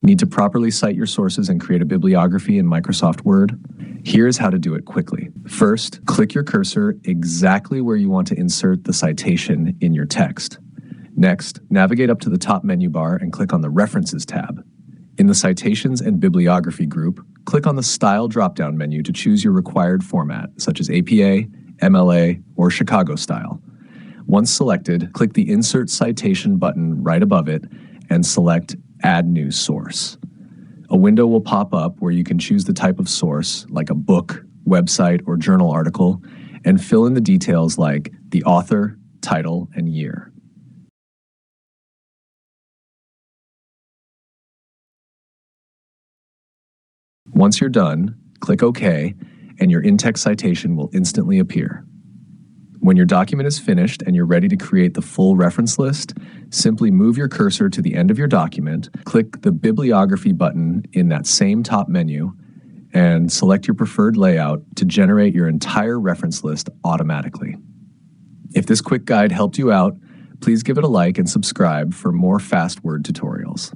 Need to properly cite your sources and create a bibliography in Microsoft Word? Here's how to do it quickly. First, click your cursor exactly where you want to insert the citation in your text. Next, navigate up to the top menu bar and click on the References tab. In the Citations and Bibliography group, click on the Style drop-down menu to choose your required format, such as APA, MLA, or Chicago style. Once selected, click the Insert Citation button right above it and select Add New Source. A window will pop up where you can choose the type of source, like a book, website, or journal article, and fill in the details like the author, title, and year. Once you're done, click OK, and your in-text citation will instantly appear. When your document is finished and you're ready to create the full reference list, simply move your cursor to the end of your document, click the Bibliography button in that same top menu, and select your preferred layout to generate your entire reference list automatically. If this quick guide helped you out, please give it a like and subscribe for more fast word tutorials.